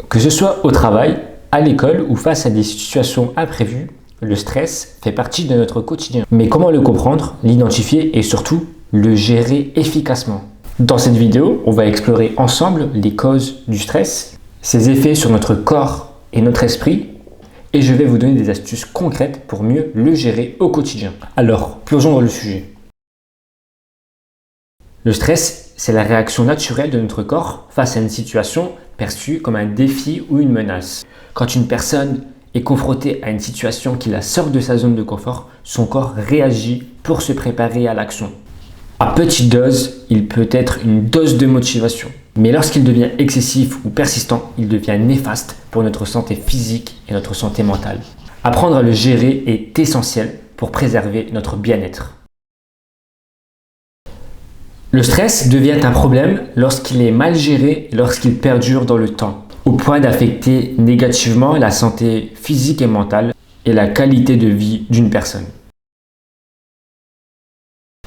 Que ce soit au travail, à l'école ou face à des situations imprévues, le stress fait partie de notre quotidien. Mais comment le comprendre, l'identifier et surtout le gérer efficacement? Dans cette vidéo, on va explorer ensemble les causes du stress, ses effets sur notre corps et notre esprit, et je vais vous donner des astuces concrètes pour mieux le gérer au quotidien. Alors, plongeons dans le sujet. Le stress, c'est la réaction naturelle de notre corps face à une situation perçue comme un défi ou une menace. Quand une personne est confrontée à une situation qui la sort de sa zone de confort, son corps réagit pour se préparer à l'action. À petite dose, il peut être une dose de motivation. Mais lorsqu'il devient excessif ou persistant, il devient néfaste pour notre santé physique et notre santé mentale. Apprendre à le gérer est essentiel pour préserver notre bien-être. Le stress devient un problème lorsqu'il est mal géré et lorsqu'il perdure dans le temps, au point d'affecter négativement la santé physique et mentale et la qualité de vie d'une personne.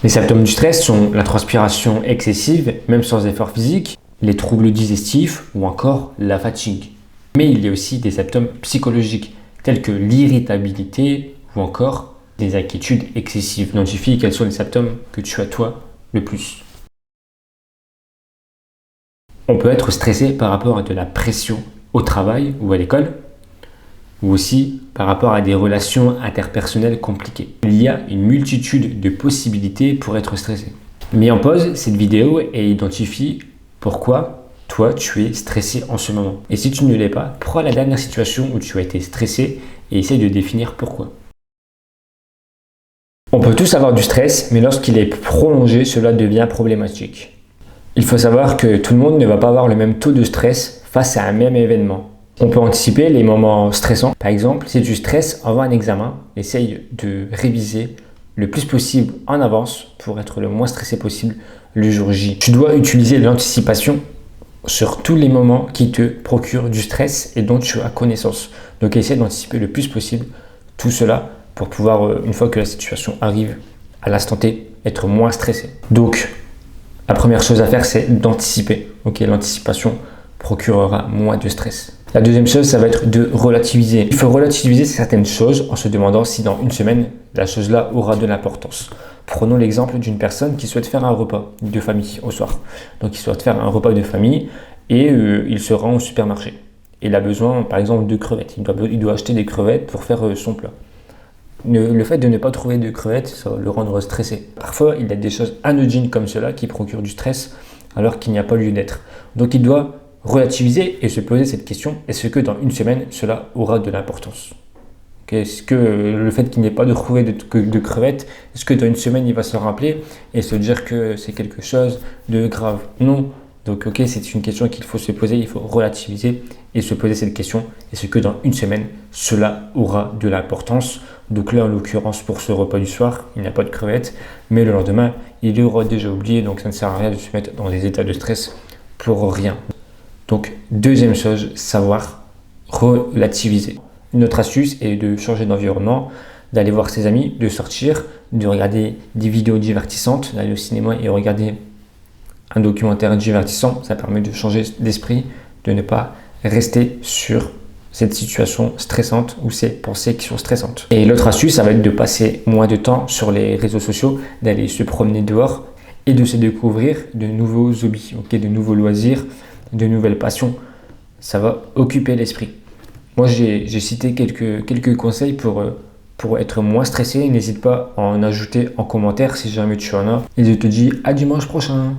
Les symptômes du stress sont la transpiration excessive, même sans effort physique, les troubles digestifs ou encore la fatigue. Mais il y a aussi des symptômes psychologiques, tels que l'irritabilité ou encore des inquiétudes excessives. Identifie quels sont les symptômes que tu as toi le plus. On peut être stressé par rapport à de la pression au travail ou à l'école, ou aussi par rapport à des relations interpersonnelles compliquées. Il y a une multitude de possibilités pour être stressé. Mets en pause cette vidéo et identifie pourquoi toi tu es stressé en ce moment. Et si tu ne l'es pas, prends la dernière situation où tu as été stressé et essaie de définir pourquoi. On peut tous avoir du stress, mais lorsqu'il est prolongé, cela devient problématique. Il faut savoir que tout le monde ne va pas avoir le même taux de stress face à un même événement. On peut anticiper les moments stressants. Par exemple, si tu stresses avant un examen, essaye de réviser le plus possible en avance pour être le moins stressé possible le jour J. Tu dois utiliser l'anticipation sur tous les moments qui te procurent du stress et dont tu as connaissance. Donc essaie d'anticiper le plus possible tout cela pour pouvoir, une fois que la situation arrive à l'instant T, être moins stressé. Donc, la première chose à faire, c'est d'anticiper. L'anticipation procurera moins de stress. La deuxième chose, ça va être de relativiser. Il faut relativiser certaines choses en se demandant si dans une semaine, la chose-là aura de l'importance. Prenons l'exemple d'une personne qui souhaite faire un repas de famille au soir. Donc, il souhaite faire un repas de famille et il se rend au supermarché. Il a besoin, par exemple, de crevettes. Il doit acheter des crevettes pour faire son plat. Le fait de ne pas trouver de crevettes, ça va le rendre stressé. Parfois, il y a des choses anodines comme cela qui procurent du stress alors qu'il n'y a pas lieu d'être. Donc, il doit relativiser et se poser cette question, est-ce que dans une semaine, cela aura de l'importance? Est-ce que le fait qu'il n'y ait pas de trouver de crevettes, est-ce que dans une semaine, il va se rappeler et se dire que c'est quelque chose de grave? Non. Donc, c'est une question qu'il faut se poser, il faut relativiser et se poser cette question. Est-ce que dans une semaine, cela aura de l'importance? Donc là, en l'occurrence, pour ce repas du soir, il n'y a pas de crevettes, mais le lendemain, il aura déjà oublié, donc ça ne sert à rien de se mettre dans des états de stress pour rien. Donc, deuxième chose, savoir relativiser. Une autre astuce est de changer d'environnement, d'aller voir ses amis, de sortir, de regarder des vidéos divertissantes, d'aller au cinéma et regarder un documentaire divertissant. Ça permet de changer d'esprit, de ne pas rester sur cette situation stressante ou ces pensées qui sont stressantes. Et l'autre astuce, ça va être de passer moins de temps sur les réseaux sociaux, d'aller se promener dehors et de se découvrir de nouveaux hobbies, de nouveaux loisirs, de nouvelles passions. Ça va occuper l'esprit. Moi, j'ai cité quelques conseils pour être moins stressé. N'hésite pas à en ajouter en commentaire si jamais tu en as. Et je te dis à dimanche prochain.